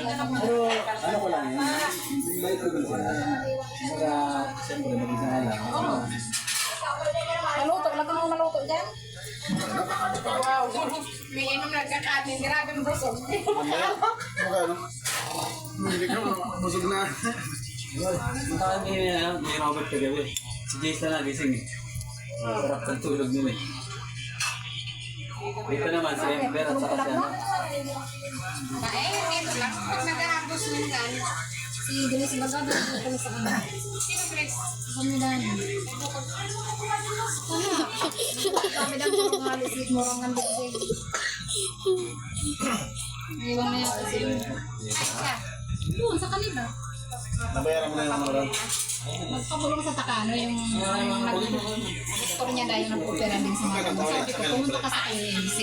Pero ano ko lang yun, bait ko din sila. Kaya siyempre mag-isa lang. Maluto, lagi mo maluto dyan. Wow, may inom na kakanin. Grabe ang busog. Ano? Hindi ka busog na. Ang ni Robert kagabi. Si Jason na gising eh. Sarap ng tulog nila eh. Dito naman si Ember at saka si ano. Ito lang. Pag nag-aabos mo nga, si Denise Bagado, ito sa kanya. Sino Grace? Kami dahil. Kami dahil po mga lisit mo ang nandito. Iwan na yan kasi. Doon, sa kanila. Nabayaran mo na yung oras. Magpabulong sa Takano yung doktor niya dahil nag-opera din sa mga. Sabi ko, pumunta ka sa KMC.